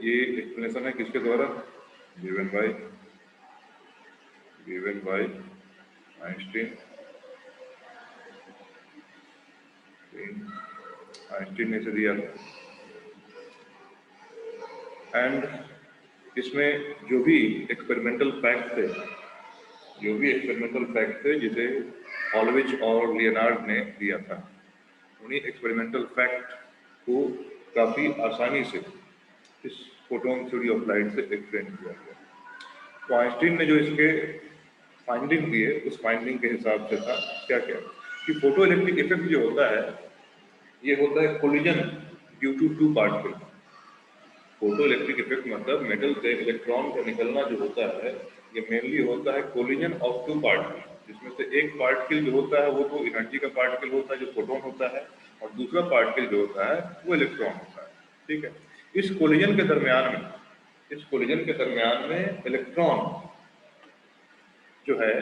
ये एक्सप्लेनेशन है किसके द्वारा? गिवन बाय आइंस्टीन ने इसे दिया। एंड इसमें जो भी एक्सपेरिमेंटल फैक्ट थे जिसे हॉलविच और लियोनार्ड ने दिया था, उन्हीं एक्सपेरिमेंटल फैक्ट को काफ़ी आसानी से इस फोटोन थ्योरी ऑफ लाइट से एक्सप्लेन किया गया। तो आइंस्टीन ने जो इसके फाइंडिंग दिए उस फाइंडिंग के हिसाब से था क्या कि फोटो इलेक्ट्रिक इफेक्ट जो होता है ये होता है collision due to two particle. Photoelectric effect मतलब मेटल से इलेक्ट्रॉन का निकलना जो होता है ये मेनली होता है कोलिजन ऑफ टू पार्टिकल, जिसमें से एक पार्टिकल जो होता है वो तो एनर्जी का पार्टिकल होता है जो फोटोन होता है, और दूसरा पार्टिकल जो होता है वो इलेक्ट्रॉन होता है। ठीक है, इस कोलिजन के दरमियान में इलेक्ट्रॉन जो है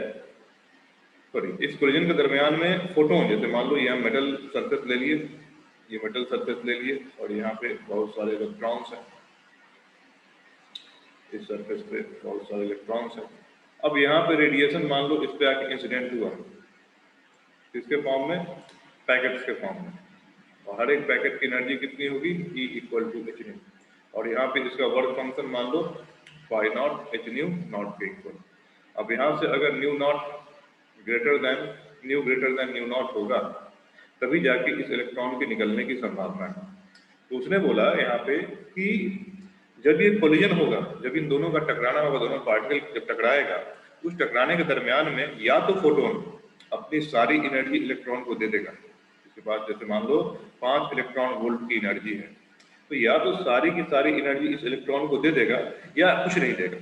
इस कोलिजन के दरमियान में फोटोन, जैसे मान लो ये हम मेटल सरफेस ले लिए, ये मेटल सरफेस ले लिए और यहाँ पे बहुत सारे इलेक्ट्रॉन्स हैं, इस सरफेस पे बहुत सारे इलेक्ट्रॉन्स हैं। अब यहाँ पे रेडिएशन मान लो इस पे आके इंसिडेंट हुआ, किसके फॉर्म में? पैकेट्स के फॉर्म में, और हर एक पैकेट की एनर्जी कितनी होगी? E equal to H nu, और यहाँ पे इसका वर्क फंक्शन मान लो phi naught H nu naught के इक्वल। अब यहाँ से अगर nu naught greater than nu naught होगा तभी जाके इस इलेक्ट्रॉन के निकलने की संभावना है। तो उसने बोला यहाँ पे कि जब ये कोलिजन होगा, जब इन दोनों का टकराना होगा, दोनों पार्टिकल जब टकराएगा, उस टकराने के दरमियान में या तो फोटोन अपनी सारी एनर्जी इलेक्ट्रॉन को दे देगा, इसके बाद जैसे मान लो 5 इलेक्ट्रॉन वोल्ट की एनर्जी है, तो या तो सारी की सारी एनर्जी इस इलेक्ट्रॉन को दे देगा या कुछ नहीं देगा।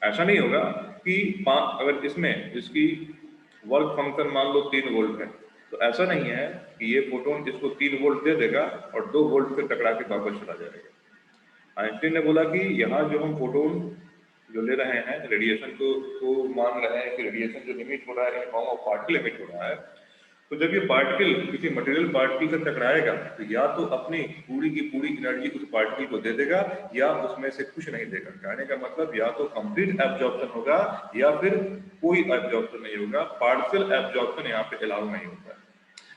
ऐसा नहीं होगा कि अगर इसमें इसकी वर्क फंक्शन मान लो 3 वोल्ट है, तो ऐसा नहीं है कि ये फोटोन इसको 3 वोल्ट दे देगा और 2 वोल्ट से टकरा के वापस चला जाएगा। आइंस्टीन ने बोला कि यहाँ जो हम फोटोन जो ले रहे हैं, रेडिएशन को मान रहे हैं कि रेडिएशन जो इमिट हो रहा है in form of particle emit हो रहा है, तो जब ये पार्टिकल किसी मटेरियल पार्टिकल से टकराएगा तो या तो अपनी पूरी की पूरी एनर्जी उस पार्टिकल को दे देगा या उसमें से कुछ नहीं देगा। कहने का मतलब या तो कंप्लीट एब्जॉर्प्शन होगा या फिर कोई एब्जॉर्प्शन नहीं होगा, पार्शियल एब्जॉर्प्शन यहाँ पे अलाउ नहीं होता है।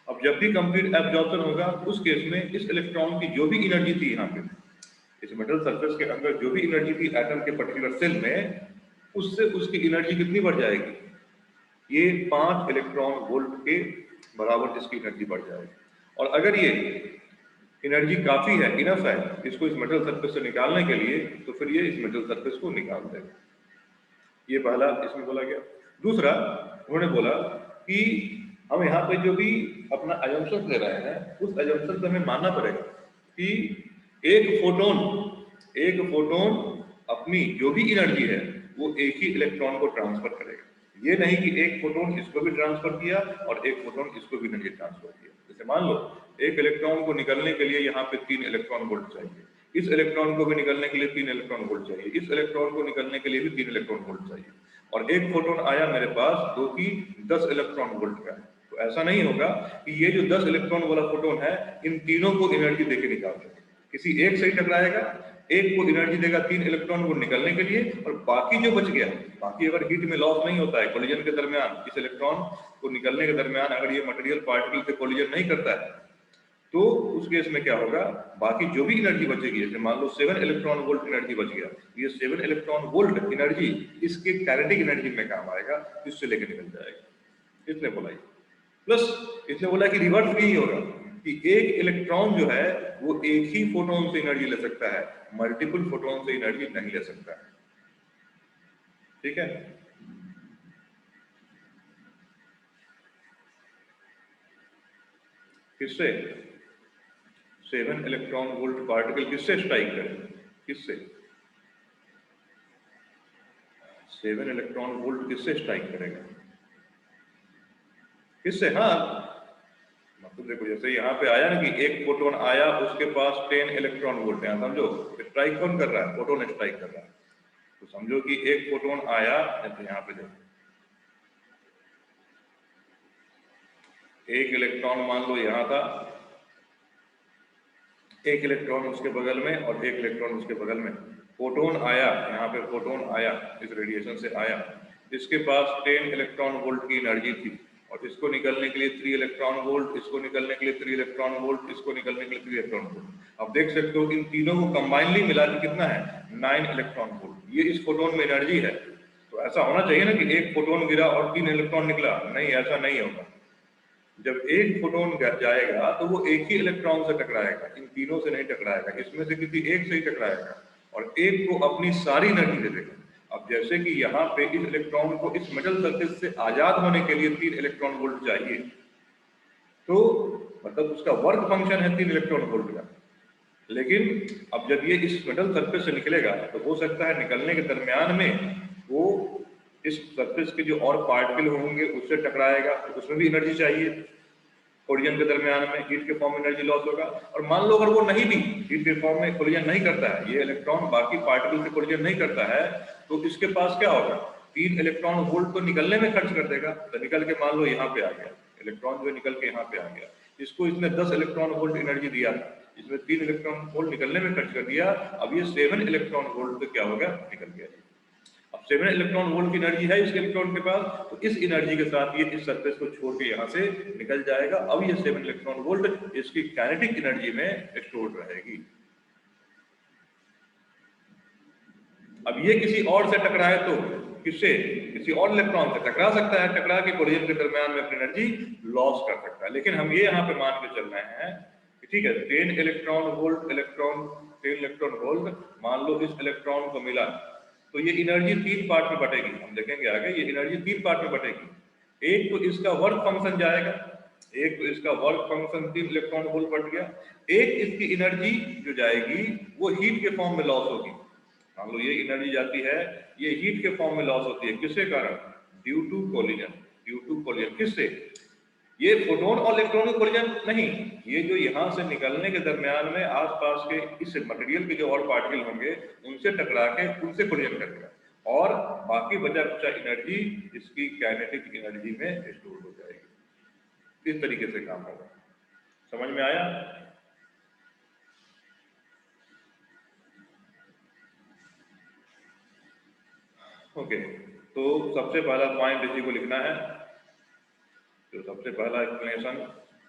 अब जब भी कंप्लीट एब्जॉर्प्शन होगा उस केस में इस इलेक्ट्रॉन की जो भी एनर्जी थी यहाँ पे इस मेटल सरफेस के अंदर जो भी एनर्जी थी एटम के पर्टिकुलर सेल में, उससे उसकी एनर्जी कितनी बढ़ जाएगी? ये 5 इलेक्ट्रॉन वोल्ट के बराबर इसकी एनर्जी बढ़ जाएगी। और अगर ये एनर्जी काफी है, इनफ है इसको इस मेटल सरफेस से निकालने के लिए, तो फिर ये इस मेटल सरफेस को निकाल देगा। ये पहला इसमें बोला गया। दूसरा उन्होंने बोला कि हम यहाँ पे जो भी अपना अजम्पशन ले रहे हैं उस अजम्पशन से हमें मानना पड़ेगा कि एक फोटोन अपनी जो भी एनर्जी है वो एक ही इलेक्ट्रॉन को ट्रांसफर करेगा। ये नहीं कि एक फोटोन इसको भी ट्रांसफर किया और एक फोटोन इसको भी नहीं ट्रांसफर किया। जैसे मान लो एक इलेक्ट्रॉन को निकलने के लिए यहाँ पे 3 इलेक्ट्रॉन वोल्ट चाहिए, इस इलेक्ट्रॉन को भी निकलने के लिए 3 इलेक्ट्रॉन वोल्ट चाहिए, इस इलेक्ट्रॉन को निकलने के लिए भी 3 इलेक्ट्रॉन वोल्ट चाहिए, और एक फोटोन आया मेरे पास जो कि 10 इलेक्ट्रॉन वोल्ट का है। तो ऐसा नहीं होगा कि ये जो 10 इलेक्ट्रॉन वाला फोटोन है इन तीनों को एनर्जी देके निकाल देगा, किसी एक से ही टकराएगा, एक को एनर्जी देगा 3 इलेक्ट्रॉन को निकलने के लिए, और बाकी जो बच गया, बाकी अगर हीट में लॉस नहीं होता है कोलिजन के दरमियान, इस इलेक्ट्रॉन को निकलने के दरमियान अगर ये मटेरियल पार्टिकल से कोलिजन नहीं करता है, तो उस केस में क्या होगा, बाकी जो भी एनर्जी बचेगी, जैसे मान लो 7 इलेक्ट्रॉन वोल्ट एनर्जी बच गया, ये 7 इलेक्ट्रॉन वोल्ट एनर्जी इसके काइनेटिक एनर्जी में काम आएगा, इससे लेकर निकल जाएगा। इसने बोला प्लस इसने बोला कि रिवर्स भी होगा कि एक इलेक्ट्रॉन जो है वो एक ही फोटोन से एनर्जी ले सकता है, मल्टीपल फोटोन से एनर्जी नहीं ले सकता है। ठीक है, किससे 7 इलेक्ट्रॉन वोल्ट पार्टिकल किससे स्ट्राइक करे, किससे 7 इलेक्ट्रॉन वोल्ट किससे स्ट्राइक करेगा, किससे? हाँ मतलब देखो जैसे यहाँ पे आया ना कि एक फोटोन आया उसके पास 10 इलेक्ट्रॉन वोल्ट है, समझो स्ट्राइक कौन कर रहा है, फोटोन स्ट्राइक कर रहा है। तो समझो कि एक फोटोन आया, जैसे यहाँ पे देखो एक इलेक्ट्रॉन मान लो यहाँ था एक इलेक्ट्रॉन उसके बगल में और एक इलेक्ट्रॉन उसके बगल में। फोटोन आया, यहाँ पे फोटोन आया, इस रेडिएशन से आया, इसके पास 10 इलेक्ट्रॉन वोल्ट की एनर्जी थी, और इसको निकलने के लिए 3 इलेक्ट्रॉन वोल्ट, इसको निकलने के लिए 3 इलेक्ट्रॉन वोल्ट, इसको निकलने के लिए 3 इलेक्ट्रॉन वोल्ट। अब देख सकते हो इन तीनों को कंबाइनली मिला के कितना है, 9 इलेक्ट्रॉन वोल्ट। ये इस फोटोन में एनर्जी है। तो ऐसा होना चाहिए ना कि एक फोटोन गिरा और 3 इलेक्ट्रॉन निकला, नहीं, ऐसा नहीं होगा। जब एक फोटोन जाएगा तो वो एक ही इलेक्ट्रॉन से टकराएगा, इन तीनों से नहीं टकराएगा, इसमें से किसी एक से ही टकराएगा और एक को अपनी सारी एनर्जी दे देगा। अब जैसे कि यहाँ पे इस इलेक्ट्रॉन को इस मेटल सरफेस से आजाद होने के लिए 3 इलेक्ट्रॉन वोल्ट चाहिए, तो मतलब उसका वर्क फंक्शन है 3 इलेक्ट्रॉन वोल्ट का। लेकिन अब जब ये इस मेटल सरफेस से निकलेगा तो हो सकता है निकलने के दरमियान में वो इस सरफेस के जो और पार्टिकल होंगे उससे टकराएगा, तो उसमें भी एनर्जी चाहिए। कोलिजन के दरमियान में हीट के फॉर्म में एनर्जी लॉस होगा। और मान लो अगर वो नहीं भी हीट के फॉर्म में कोलिजन नहीं करता है, ये इलेक्ट्रॉन बाकी पार्टिकल से कोलिजन नहीं करता है, तो इसके पास क्या होगा, 3 इलेक्ट्रॉन वोल्ट तो निकलने में खर्च कर देगा। तो निकल के मान लो यहाँ पे आ गया इलेक्ट्रॉन, जो निकल के यहाँ पे आ गया, इसको इसने 10 इलेक्ट्रॉन वोल्ट एनर्जी दिया था, इसमें 3 इलेक्ट्रॉन वोल्ट निकलने में खर्च कर दिया। अब ये 7 इलेक्ट्रॉन वोल्ट तो क्या हो गया, निकल गया। अब 7 इलेक्ट्रॉन वोल्ट की एनर्जी है इसके इलेक्ट्रॉन के पास, तो इस एनर्जी के साथ ये इस सरफेस को छोड़ के यहाँ से निकल जाएगा। अब ये 7 इलेक्ट्रॉन वोल्ट इसकी काइनेटिक एनर्जी में स्टोर रहेगी। अब ये किसी और से टकराए तो किससे, किसी और इलेक्ट्रॉन से टकरा सकता है, टकरा के कोलिजन के दरमियान में अपनी एनर्जी लॉस कर सकता है। लेकिन हम ये यहाँ पे मान के चल रहे हैं कि ठीक है, 10 इलेक्ट्रॉन वोल्ट, 10 इलेक्ट्रॉन वोल्ट मान लो इस इलेक्ट्रॉन को मिला, तो ये एनर्जी 3 पार्ट में बटेगी। हम देखेंगे आगे, ये एनर्जी 3 पार्ट में बटेगी। एक तो इसका वर्क फंक्शन जाएगा, एक तो इसका work function 3 electron volt but गया, एक इसकी एनर्जी जो जाएगी वो हीट के फॉर्म में लॉस होगी। मान लो ये एनर्जी जाती है, ये हीट के फॉर्म में लॉस होती है, किसके कारण, due to collision. Due to collision किससे, ये फोटोन और इलेक्ट्रॉन कोलिजन नहीं, ये जो यहाँ से निकलने के दरमियान में आसपास के इस मटेरियल के जो और पार्टिकल होंगे उनसे टकरा के उनसे कोलिजन करेगा, और बाकी बचा कुचा एनर्जी इसकी काइनेटिक एनर्जी में स्टोर हो जाएगी। इस तरीके से काम होगा। समझ में आया? ओके, तो सबसे पहला पॉइंट इसी को लिखना है। जो सबसे पहला एक्सप्लेनेशन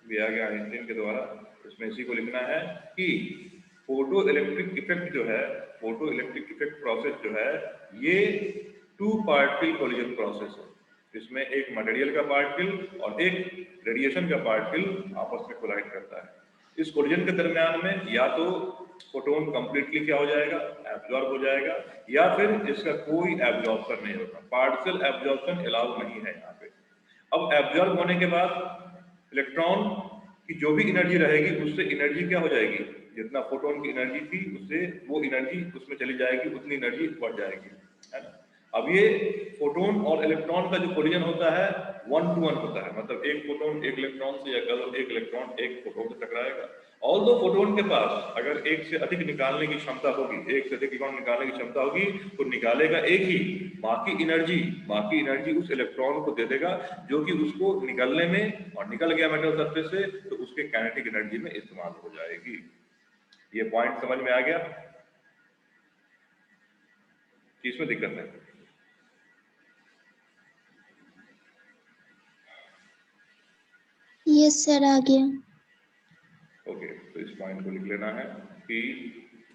दिया गया आइंस्टीन के द्वारा, इसमें इसी को लिखना है कि फोटो इलेक्ट्रिक इफेक्ट जो है, फोटो इलेक्ट्रिक इफेक्ट प्रोसेस जो है, ये 2 पार्टिकल कोलिजन प्रोसेस है। इसमें एक मटेरियल का पार्टिकल और एक रेडिएशन का पार्टिकल आपस में कोलाइड करता है। इस कोलिजन के दरमियान में या तो फोटोन कंप्लीटली क्या हो जाएगा, एब्जॉर्ब हो जाएगा, या फिर इसका कोई एब्जॉर्प्शन नहीं होगा, पार्शियल एब्जॉर्प्शन अलाउ नहीं है यहाँ पे। अब एब्जॉर्ब होने के बाद इलेक्ट्रॉन की जो भी एनर्जी रहेगी उससे एनर्जी क्या हो जाएगी, जितना फोटोन की एनर्जी थी उससे वो एनर्जी उसमें चली जाएगी, उतनी एनर्जी बढ़ जाएगी, है ना। अब ये फोटोन और इलेक्ट्रॉन का जो कोलिजन होता है 1 to 1 होता है, मतलब एक फोटोन एक इलेक्ट्रॉन से, या कहो एक इलेक्ट्रॉन एक फोटोन से टकराएगा। ऑल दो फोटोन के पास अगर एक से अधिक निकालने की क्षमता होगी, एक से अधिक इलेक्ट्रॉन निकालने की क्षमता होगी, तो निकालेगा एक ही, बाकी एनर्जी उस इलेक्ट्रॉन को दे देगा जो कि उसको निकलने में, और निकल गया मेटल सरफेस से तो उसके काइनेटिक एनर्जी में इस्तेमाल हो जाएगी। ये पॉइंट समझ में आ गया कि इसमें दिक्कत है? यस सर, आ गया। ओके, तो इस पॉइंट को लिख लेना है कि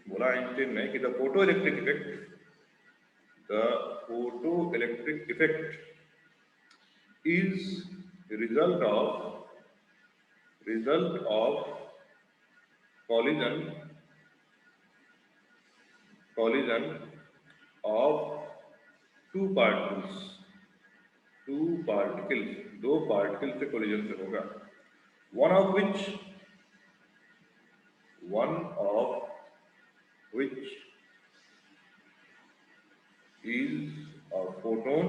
बोला आइंस्टीन ने कि the photo electric effect is the result of collision of two particles, दो पार्टिकल से कोलिजन से होगा, one of which is a photon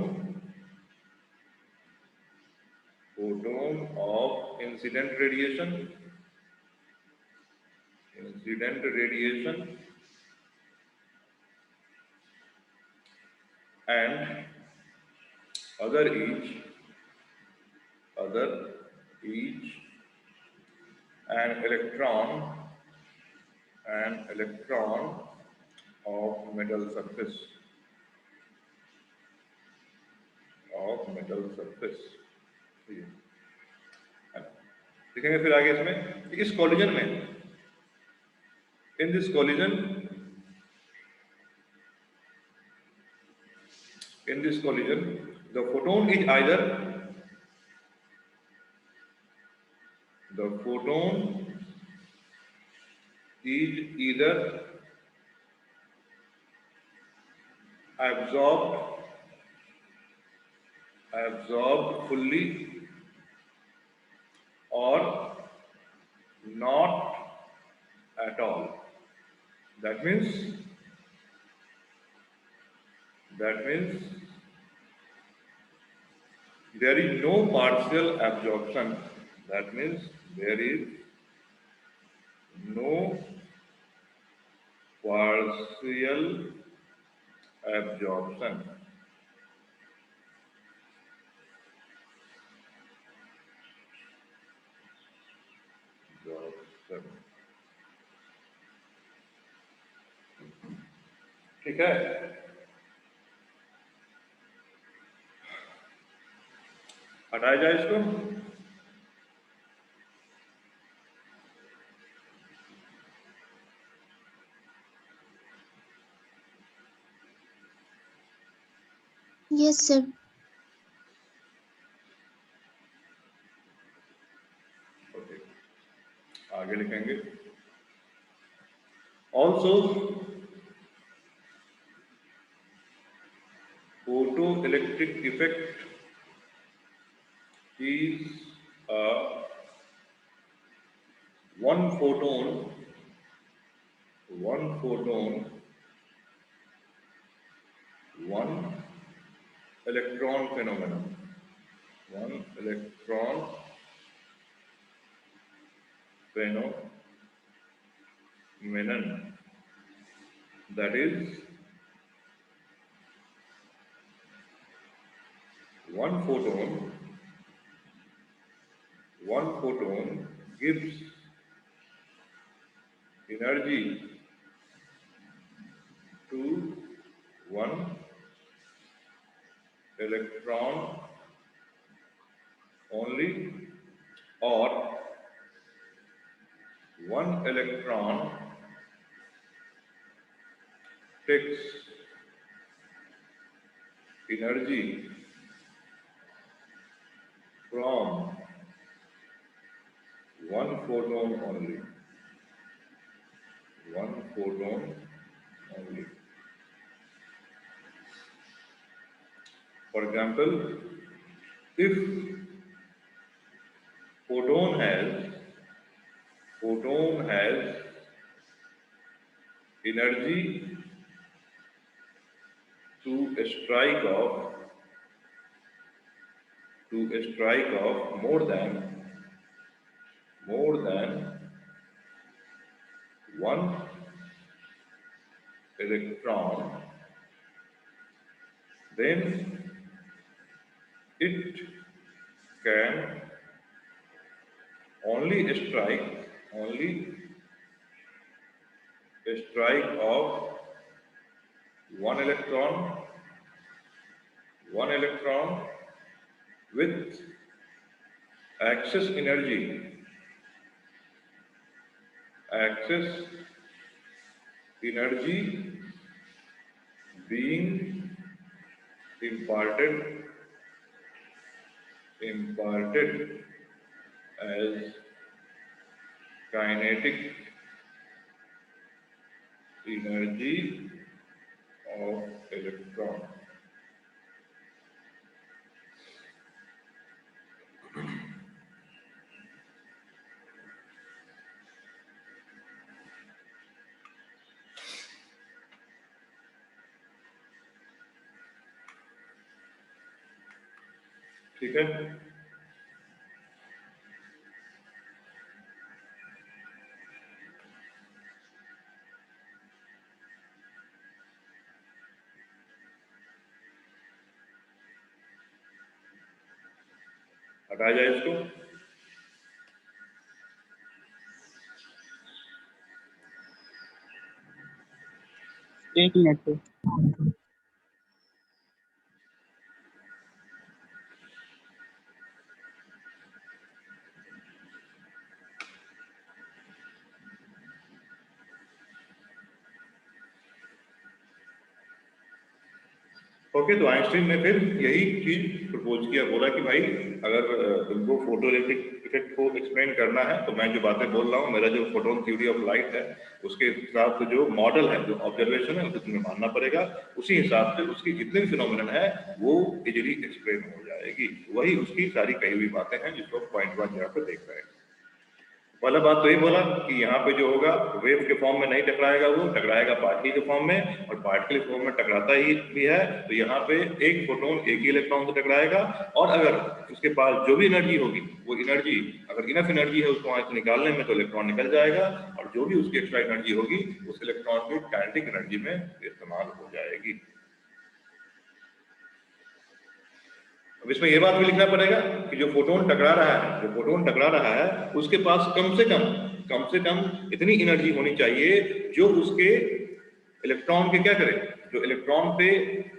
of incident radiation, and other each an electron an electron of metal surface ठीक है। देखेंगे फिर आगे इसमें कि इस कॉलिजन में, in this collision the photon is either the photon is either absorbed fully or not at all. That means there is no partial absorption. That means there is no partial absorption. ठीक है। हटाया जाए इसको। Yes sir. Okay, आगे लिखेंगे। Also photoelectric effect is a one photon one electron phenomenon. One electron phenomenon, that is one photon gives energy to one electron only, or one electron takes energy from one photon only. For example, if photon has energy to strike off more than one electron, then it can only strike off one electron with excess energy being imparted as kinetic energy of electron. ठीक है। हटाया जाए इसको। एक minute पे। Okay, तो Einstein ने फिर यही चीज प्रपोज किया, बोला कि भाई अगर तुमको फोटो इलेक्ट्रिक इफेक्ट को एक्सप्लेन करना है तो मैं जो बातें बोल रहा हूँ, मेरा जो फोटोन थ्योरी ऑफ लाइट है उसके हिसाब से जो मॉडल है, जो ऑब्जर्वेशन है, उसे तुम्हें मानना पड़ेगा। उसी हिसाब से उसकी जितनी भी फिनोमिनन है वो इजीली एक्सप्लेन हो जाएगी। वही उसकी सारी कही हुई बातें हैं जिसको पॉइंट वन यहाँ पे देख रहे हैं। पहला बात तो ये बोला कि यहाँ पे जो होगा वेव के फॉर्म में नहीं टकराएगा, वो टकराएगा पार्टिकल के फॉर्म में, और पार्टिकल के फॉर्म में टकराता ही भी है तो यहाँ पे एक फोटोन एक ही इलेक्ट्रॉन से टकराएगा, और अगर उसके पास जो भी एनर्जी होगी वो एनर्जी अगर इनफ एनर्जी है उसको वहां से निकालने में तो इलेक्ट्रॉन निकल जाएगा, और जो भी उसकी एक्स्ट्रा एनर्जी होगी उस इलेक्ट्रॉन की काइनेटिक एनर्जी में इस्तेमाल हो जाएगी। अब इसमें यह बात भी लिखना पड़ेगा कि जो फोटोन टकरा रहा है उसके पास कम से कम इतनी एनर्जी होनी चाहिए जो उसके इलेक्ट्रॉन के क्या करे, जो इलेक्ट्रॉन पे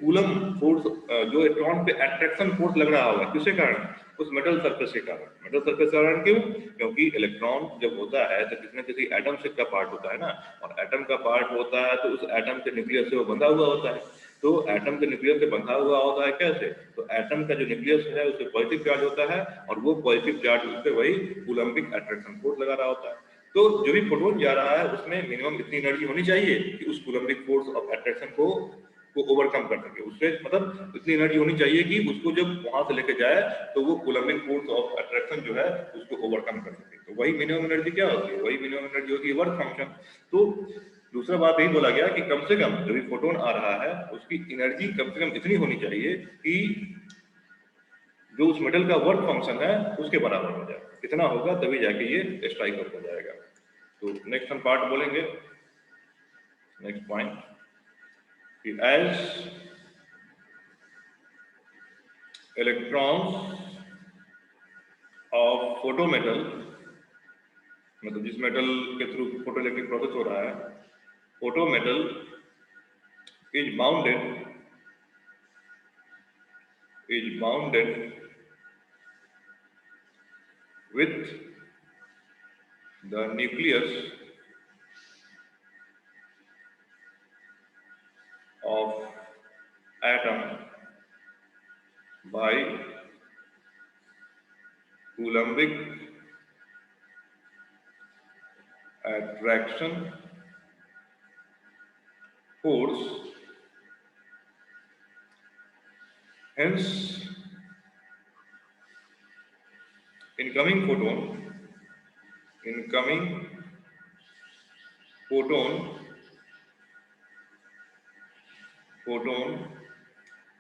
कूलम फोर्स, जो इलेक्ट्रॉन पे अट्रैक्शन फोर्स लग रहा होगा, किसके कारण, उस मेटल सरफेस के कारण। मेटल सरफेस के कारण क्यों? क्योंकि इलेक्ट्रॉन जब होता है तो किसी न किसी एटम से का पार्ट होता है ना, और एटम का पार्ट होता है तो उस एटम के न्यूक्लियस से वो बंधा हुआ होता है। तो एटम के न्यूक्लियस से बंधा हुआ होता है कैसे? तो एटम का जो न्यूक्लियस है उससे पॉजिटिव चार्ज होता है, और वो पॉजिटिव चार्ज उस पर वही कूलम्बिक अट्रैक्शन फोर्स लगा रहा होता है। तो जो भी फोटोन जा रहा है उसमें मिनिमम इतनी एनर्जी होनी चाहिए कि उस कूलम्बिक फोर्स ऑफ अट्रैक्शन को ओवरकम कर सके। उससे मतलब इतनी एनर्जी होनी चाहिए कि उसको जब वहां से लेके जाए तो वो कूलम्बिक फोर्स ऑफ अट्रैक्शन जो है उसको ओवरकम कर सके। तो वही मिनिमम एनर्जी क्या होती है? वही मिनिमम एनर्जी होती है वर्क फंक्शन। तो दूसरा बात यही बोला गया कि कम से कम जो भी फोटोन आ रहा है उसकी एनर्जी कम से कम इतनी होनी चाहिए कि जो उस मेटल का वर्क फंक्शन है उसके बराबर हो जाए। इतना होगा तभी जाके ये स्ट्राइक आउट हो जाएगा। तो नेक्स्ट हम पार्ट बोलेंगे, नेक्स्ट पॉइंट कि एज इलेक्ट्रॉन्स ऑफ फोटोमेटल, मतलब जिस मेटल के थ्रू फोटोइलेक्ट्रिक प्रोसेस हो रहा है, फोटोमेटल is bounded with the nucleus of atom by Coulombic attraction force. Hence, incoming photon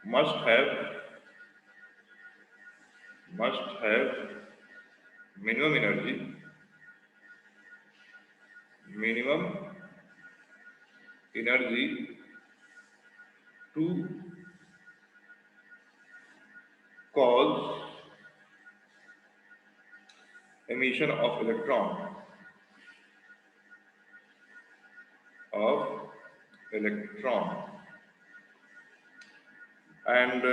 must have minimum energy to cause emission of electron and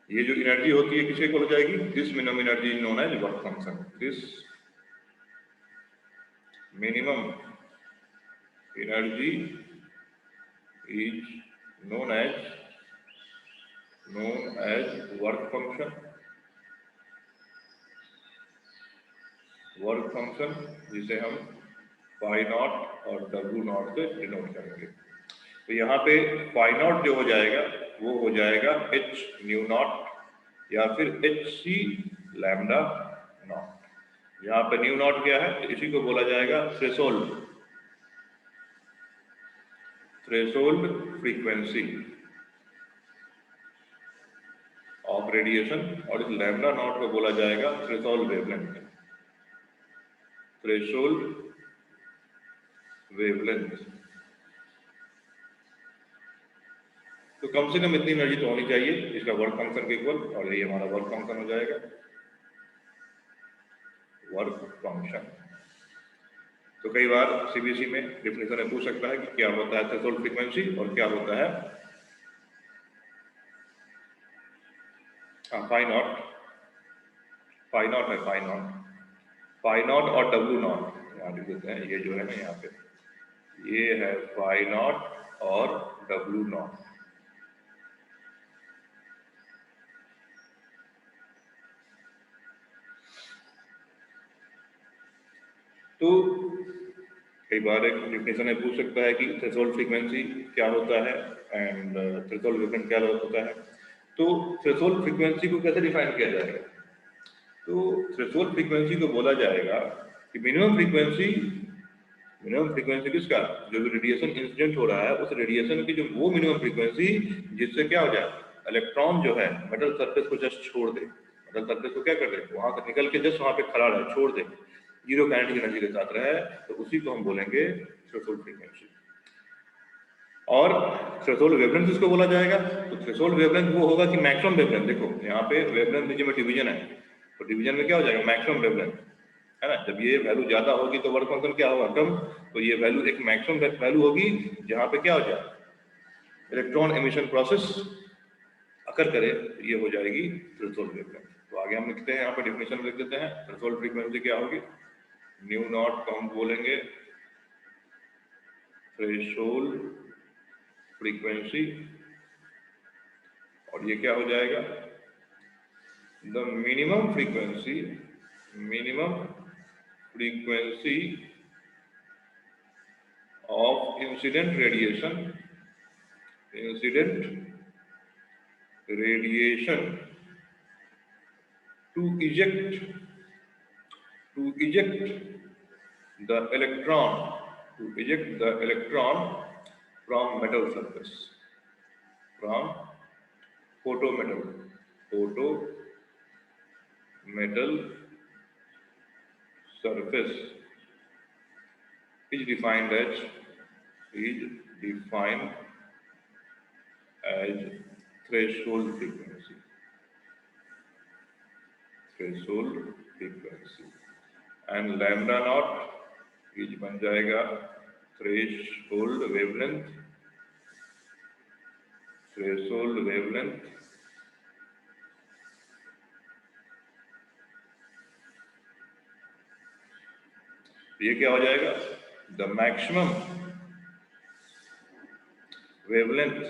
ये जो energy होती है किसके इक्वल हो जाएगी? This minimum energy known as work function. This minimum energy is known as work function, जिसे हम phi naught और W नॉट से डिनोट करेंगे। तो यहाँ पे phi नॉट जो हो जाएगा वो हो जाएगा h न्यू नॉट या फिर hc लैम्डा नॉट। यहाँ पे न्यू नॉट क्या है? तो इसी को बोला जाएगा थ्रेशोल्ड फ्रीक्वेंसी ऑफ रेडिएशन, और इस लैम्डा नॉट को बोला जाएगा थ्रेशोल्ड वेवलेंथ। तो कम से कम इतनी एनर्जी तो होनी चाहिए इसका वर्क फंक्शन के इक्वल, और ये हमारा वर्क फंक्शन हो जाएगा, वर्क फंक्शन। तो कई बार सीबीएसई में डेफिनेशन में पूछ सकता है कि क्या होता है थ्रेशोल्ड फ्रीक्वेंसी और क्या होता है फाई नॉट है फाई नॉट और डब्ल्यू नॉट यहाँ लिख देते हैं। ये जो है ना यहाँ पे ये है फाई नॉट और डब्ल्यू नॉट। तो कई बार एक डेफिनेशन में पूछ सकता है कि थ्रेशोल्ड फ्रीक्वेंसी क्या होता है एंड थ्रेशोल्ड वेवलेंथ क्या होता है। तो थ्रेशोल्ड फ्रीक्वेंसी को कैसे डिफाइन किया जाएगा? तो थ्रेशोल्ड फ्रीक्वेंसी को बोला जाएगा कि मिनिमम फ्रीक्वेंसी किसका, जो भी रेडिएशन इंसिडेंट हो रहा है उस रेडिएशन की जो वो मिनिमम फ्रीक्वेंसी जिससे क्या हो जाए, इलेक्ट्रॉन जो है मेटल सरफेस को जस्ट छोड़ दे, मेटल सरफेस को क्या कर दे, वहां से निकल के जस्ट वहां पे खड़ा रहे, छोड़ दे, जीरो काइनेटिक एनर्जी के साथ रहे, तो उसी को हम बोलेंगे थ्रेशोल्ड फ्रीक्वेंसी। और थ्रेशोल्ड वेवलेंथ इसको बोला जाएगा। तो थ्रेशोल्ड वेवलेंथ वो होगा कि मैक्सिमम वेवलेंथ, देखो यहाँ पे वेवलेंथ में डिवीजन है, तो डिवीजन में क्या हो जाएगा, मैक्सिमम वेवलेंथ है ना। जब ये वैल्यू ज्यादा होगी तो वर्क फंक्शन क्या होगा, कम। तो ये वैल्यू एक मैक्सिमम वैल्यू होगी जहां पे क्या हो जाए, इलेक्ट्रॉन एमिशन प्रोसेस अकर करे, ये हो जाएगी थ्रेशोल्ड वेवलेंथ। तो आगे हम लिखते हैं यहाँ पे डेफिनेशन लिख देते हैं, थ्रेशोल्ड फ्रीक्वेंसी क्या होगी, न्यू नॉट को हम बोलेंगे थ्रेशोल्ड फ्रीक्वेंसी, और ये क्या हो जाएगा, the minimum frequency of incident radiation to eject the electron from metal surface, from photometal surface is defined as threshold frequency, and lambda naught is बन जाएगा threshold wavelength ये क्या हो जाएगा, the maximum wavelength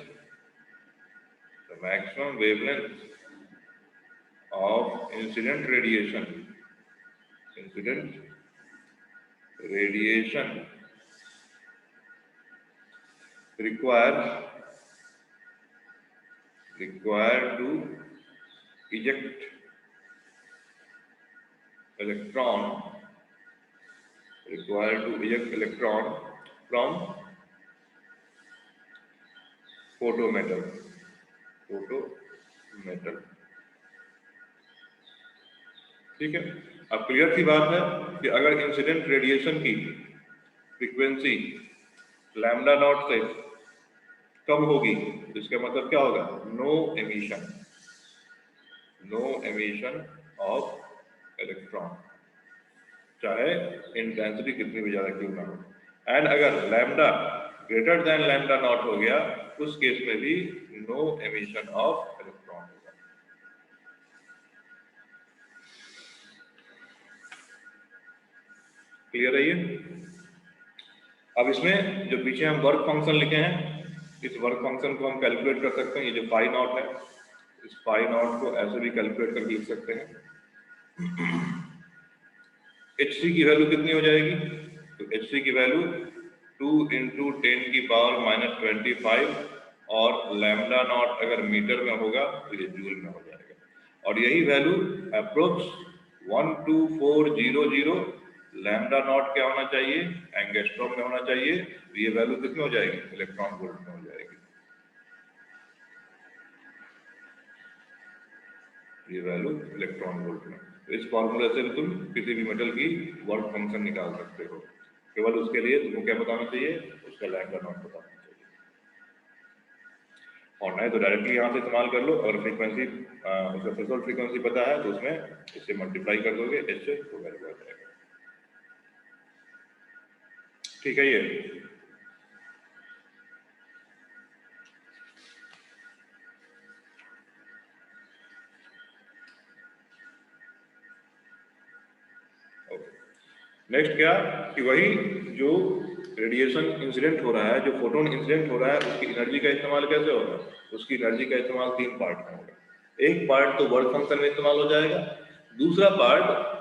of incident radiation required to eject electron from photometal। ठीक है, अब clear सी बात है कि अगर इंसिडेंट रेडिएशन की फ्रीक्वेंसी लैम्डा नॉट से कम होगी तो इसका मतलब क्या होगा, नो एमिशन ऑफ इलेक्ट्रॉन, चाहे इंटेंसिटी कितनी भी ज्यादा क्यों ना हो। एंड अगर lambda greater than lambda naught हो गया उस केस में भी नो एमिशन ऑफ इलेक्ट्रॉन होगा। क्लियर है ये? अब इसमें जो पीछे हम वर्क फंक्शन लिखे हैं, इस वर्क फंक्शन को हम कैलकुलेट कर सकते हैं। ये जो फाई नॉट है, इस फाई नॉट को ऐसे भी कैलकुलेट करके लिख सकते हैं। hc की वैल्यू कितनी हो जाएगी, तो hc की वैल्यू 2 × 10⁻⁻25 और लैम्डा नॉट अगर मीटर में होगा तो ये जूल में हो जाएगा, और यही वैल्यू अप्रोक्स 12400 लैम्डा नॉट क्या होना चाहिए, एंगस्ट्रॉम में होना चाहिए। तो ये वैल्यू कितनी हो जाएगी, इलेक्ट्रॉन वोल्ट में हो जाएगी। ये वैल्यू इलेक्ट्रॉन वोल्ट में। तो इस फॉर्मूले से तुम किसी भी मेटल की वर्क फंक्शन निकाल सकते हो। केवल उसके लिए तुमको क्या बताना चाहिए, उसका लैम्डा नॉट बताना चाहिए, और नहीं तो डायरेक्टली यहाँ से इस्तेमाल कर लो। अगर फ्रीक्वेंसी उसका थ्रेशोल्ड फ्रीक्वेंसी पता है तो उसमें इससे मल्टीप्लाई कर दोगे, इससे तो वैल्यू आ जाएगा। ठीक है ये। नेक्स्ट क्या कि वही जो रेडिएशन इंसिडेंट हो रहा है, जो फोटोन इंसिडेंट हो रहा है, उसकी एनर्जी का इस्तेमाल कैसे होगा? उसकी एनर्जी का इस्तेमाल 3 पार्ट में होगा। एक पार्ट तो वर्क फंक्शन में इस्तेमाल हो जाएगा, दूसरा पार्ट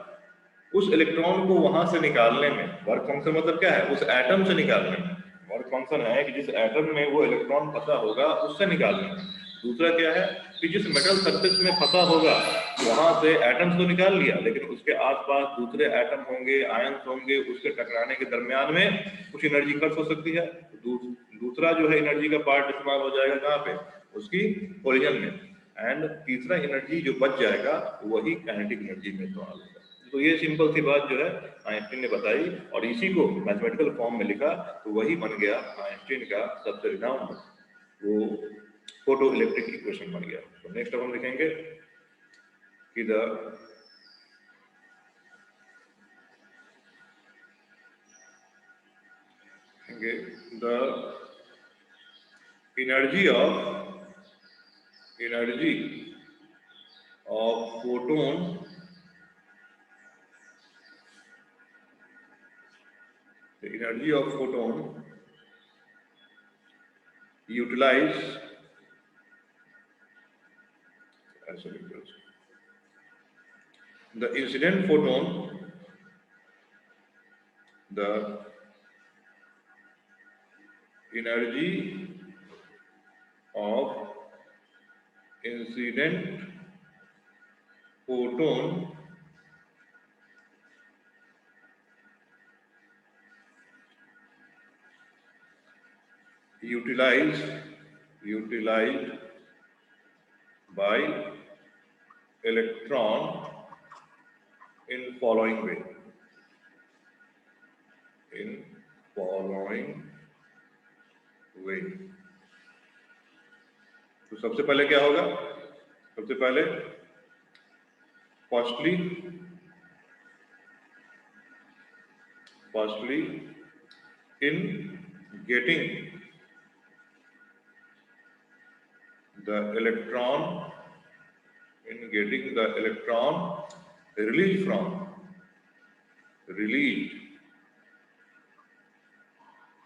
उस इलेक्ट्रॉन को वहां से निकालने में, वर्क फंक्शन मतलब क्या है? उस एटम से निकालने में। वर्क फंक्शन है कि जिस एटम में वो इलेक्ट्रॉन फंसा होगा उससे निकालने में। दूसरा क्या है कि जिस मेटल सरफेस में फंसा होगा वहां से एटम्स तो निकाल लिया, लेकिन उसके आसपास दूसरे एटम होंगे, आयंस होंगे, उसके टकराने के दरमियान में कुछ एनर्जी खर्च हो सकती है। दूसरा जो है एनर्जी का पार्ट इस्तेमाल हो जाएगा कहाँ पे? उसकी कोलिजन में। एंड तीसरा एनर्जी जो बच जाएगा वही काइनेटिक एनर्जी में इस्तेमाल होगा। तो ये सिंपल सी बात जो है आइंस्टीन ने बताई और इसी को मैथमेटिकल फॉर्म में लिखा, तो वही बन गया आइंस्टीन का सबसे रिनाउंड वो फोटो इलेक्ट्रिक इक्वेशन बन गया। तो नेक्स्ट अब हम लिखेंगे कि the energy of photon utilize the incident photon, the energy of incident photon utilized by electron in following way. तो सबसे पहले क्या होगा? सबसे पहले firstly in getting the electron released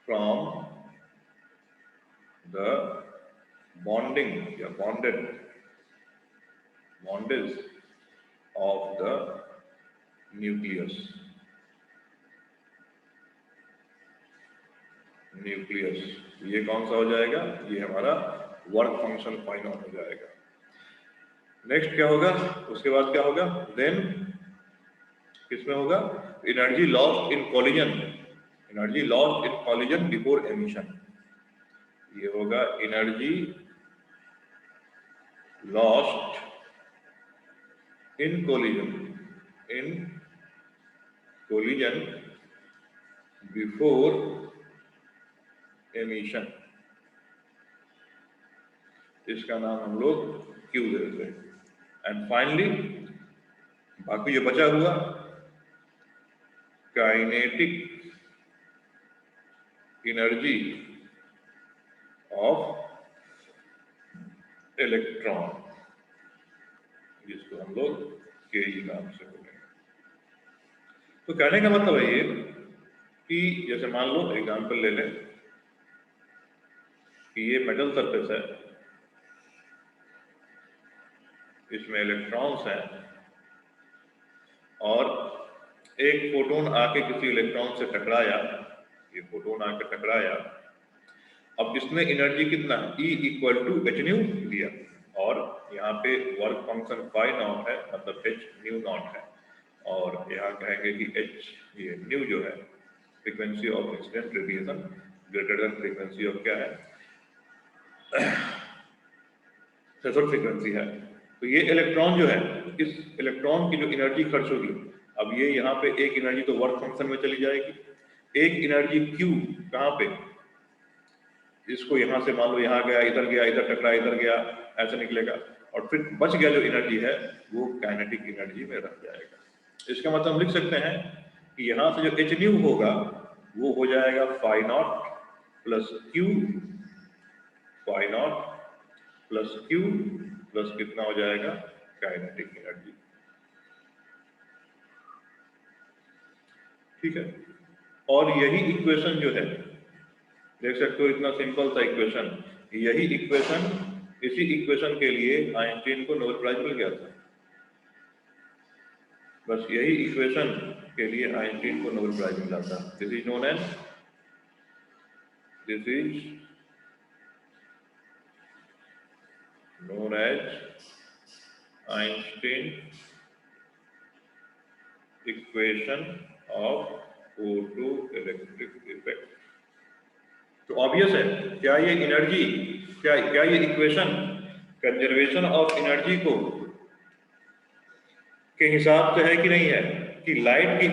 from the bondage of the nucleus. ये कौन सा हो जाएगा? ये हमारा वर्क फंक्शन फाइंड आउट हो जाएगा। नेक्स्ट क्या होगा? उसके बाद क्या होगा? देन किसमें होगा? Energy lost in collision before emission. ये होगा energy lost in collision before emission. इसका नाम हम लोग क्यू दे देते हैं। एंड फाइनली बाकी जो बचा हुआ काइनेटिक एनर्जी ऑफ इलेक्ट्रॉन, जिसको हम लोग के नाम से बोलेंगे। तो कहने का मतलब है ये कि जैसे मान लो एग्जांपल ले लें कि ये मेटल सरफेस है, इसमें इलेक्ट्रॉन्स हैं और एक फोटोन आके किसी इलेक्ट्रॉन से टकराया, ये फोटोन आके टकराया। अब इसने एनर्जी कितना E = h न्यू दिया और यहाँ पे वर्क फंक्शन फाई नॉट है, मतलब h न्यू नॉट है। और यहाँ कहेंगे कि h ये न्यू जो है frequency of incident radiation greater than frequency of क्या है? थ्रेशोल्ड फ्रीक्वेंसी है। तो ये इलेक्ट्रॉन जो है, इस इलेक्ट्रॉन की जो एनर्जी खर्च होगी, अब ये यहाँ पे एक एनर्जी तो वर्क फंक्शन में चली जाएगी, एक एनर्जी Q कहाँ पे? इसको यहाँ से मान लो यहाँ गया, इधर गया, इधर टकरा, इधर गया, ऐसे निकलेगा और फिर बच गया जो एनर्जी है वो काइनेटिक एनर्जी में रह जाएगा। इसका मतलब हम लिख सकते हैं कि यहाँ से जो h न्यू होगा वो हो जाएगा phi naught plus Q, phi naught plus Q plus कितना हो जाएगा काइनेटिक एनर्जी। ठीक है, और यही इक्वेशन जो है देख सकते हो, इतना सिंपल सा इक्वेशन, यही इक्वेशन, इसी इक्वेशन के लिए आइंस्टीन को नोबेल प्राइज मिल गया था। बस यही इक्वेशन के लिए आइंस्टीन को नोबेल प्राइज मिला था। This is known as, this is known as Einstein equation of photoelectric effect। तो ऑब्वियस है, क्या ये एनर्जी, क्या ये इक्वेशन कंजर्वेशन ऑफ एनर्जी को के हिसाब से है कि नहीं है, कि लाइट की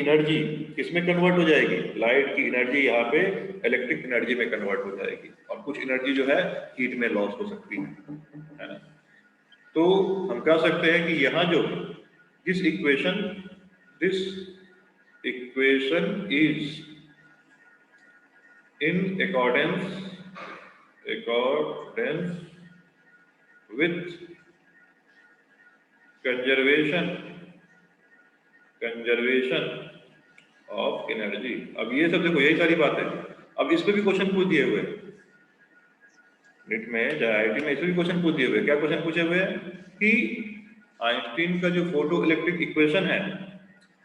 एनर्जी किसमें कन्वर्ट हो जाएगी, लाइट की एनर्जी यहाँ पे इलेक्ट्रिक एनर्जी में कन्वर्ट हो जाएगी, और कुछ एनर्जी जो है हीट में लॉस हो सकती है ना। तो हम कह सकते हैं कि यहाँ जो this equation is in accordance with conservation of energy. अब ये सब देखो, यही सारी बात है। अब इस पे भी क्वेश्चन पूछ दिए हुए नेट में, IIT में, इसमें भी क्वेश्चन पूछ दिए हुए। क्या क्वेश्चन पूछे हुए हैं कि आइंस्टीन का जो फोटो इलेक्ट्रिक इक्वेशन है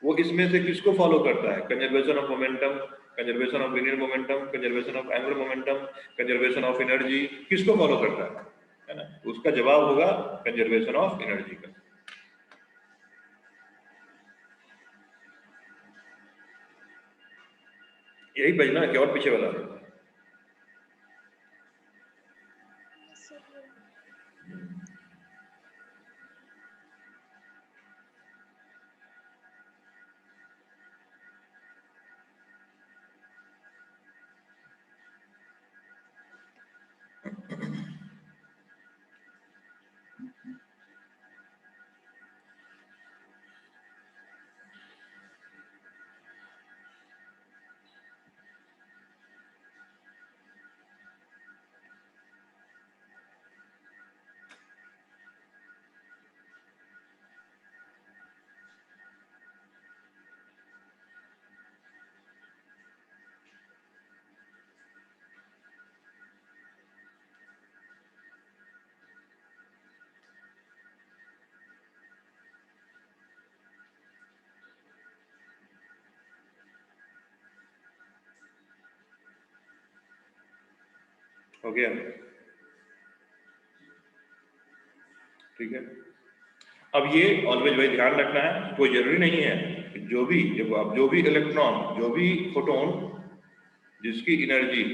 वो इसमें से किसको फॉलो करता है, conservation of momentum, conservation of linear momentum, conservation of angular momentum, conservation of energy, किसको फॉलो करता है ना। उसका जवाब होगा कंजर्वेशन ऑफ एनर्जी का। यही बजना है कि और पीछे वाला। हो गया, ठीक है। अब ये ऑलवेज वही ध्यान रखना है, कोई जरूरी नहीं है कि जो भी इलेक्ट्रॉन, जो भी फोटोन जिसकी एनर्जी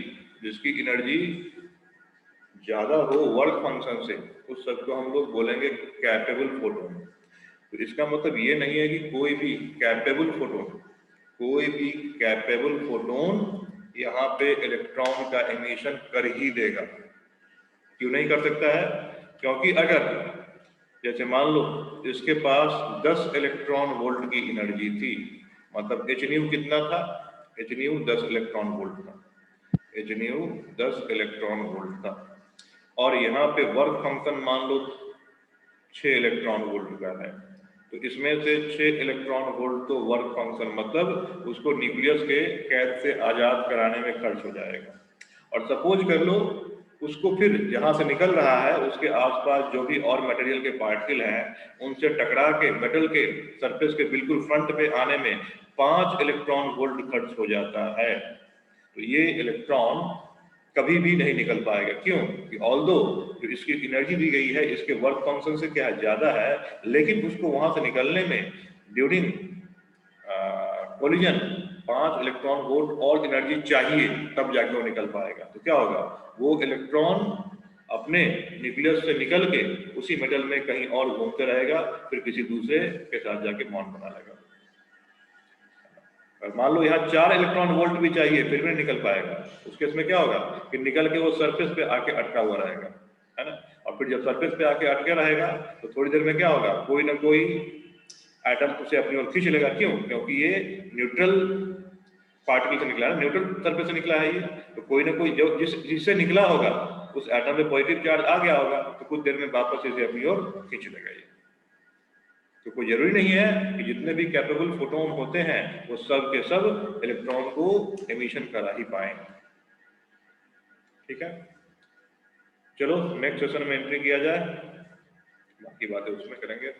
ज्यादा हो वर्क फंक्शन से, उस सबको हम लोग बोलेंगे कैपेबल फोटोन। तो इसका मतलब ये नहीं है कि कोई भी कैपेबल फोटोन यहाँ पे इलेक्ट्रॉन का एमिशन कर ही देगा। क्यों नहीं कर सकता है? क्योंकि अगर जैसे मान लो इसके पास 10 इलेक्ट्रॉन वोल्ट की एनर्जी थी, मतलब एच न्यू कितना था, एच न्यू 10 इलेक्ट्रॉन वोल्ट था, एच न्यू 10 इलेक्ट्रॉन वोल्ट था, और यहाँ पे वर्क फंक्शन मान लो 6 इलेक्ट्रॉन वोल्ट का है, तो इसमें से 6 इलेक्ट्रॉन वोल्ट तो वर्क फंक्शन मतलब उसको न्यूक्लियस के कैद से आजाद कराने में खर्च हो जाएगा। और सपोज कर लो उसको फिर जहां से निकल रहा है उसके आसपास जो भी और मटेरियल के पार्टिकल हैं उनसे टकरा के मेटल के सरफेस के बिल्कुल फ्रंट पे आने में 5 इलेक्ट्रॉन वोल्ट खर्च हो जाता है। तो ये इलेक्ट्रॉन कभी भी नहीं निकल पाएगा। क्यों? कि ऑल्दो जो इसकी एनर्जी दी गई है इसके वर्क फंक्शन से क्या ज्यादा है, लेकिन उसको वहां से निकलने में ड्यूरिंग कोलिजन 5 इलेक्ट्रॉन वोल्ट और एनर्जी चाहिए, तब जाके वो निकल पाएगा। तो क्या होगा, वो इलेक्ट्रॉन अपने न्यूक्लियस से निकल के उसी मेटल में कहीं और घूमते रहेगा, फिर किसी दूसरे के साथ जाके बॉन्ड बना लेगा। मान लो यहाँ 4 इलेक्ट्रॉन वोल्ट भी चाहिए, फिर भी नहीं निकल पाएगा। उस केस में क्या होगा कि निकल के वो सरफेस पे आके अटका हुआ रहेगा, है ना। और फिर जब सरफेस पे आके अटके रहेगा तो थोड़ी देर में क्या होगा, कोई ना कोई एटम उसे अपनी ओर खींच लेगा। क्यों? क्योंकि ये न्यूट्रल पार्टिकल से निकला है, न्यूट्रल सरफेस से निकला है ये, तो कोई ना कोई जो जिससे निकला होगा उस एटम में पॉजिटिव चार्ज आ गया होगा, तो कुछ देर में वापस इसे अपनी ओर खींच लेगा ये। तो कोई जरूरी नहीं है कि जितने भी कैपेबल फोटोन होते हैं वो सब के सब इलेक्ट्रॉन को एमिशन करा ही पाए। ठीक है, चलो नेक्स्ट सेशन में एंट्री किया जाए, बाकी बातें उसमें करेंगे।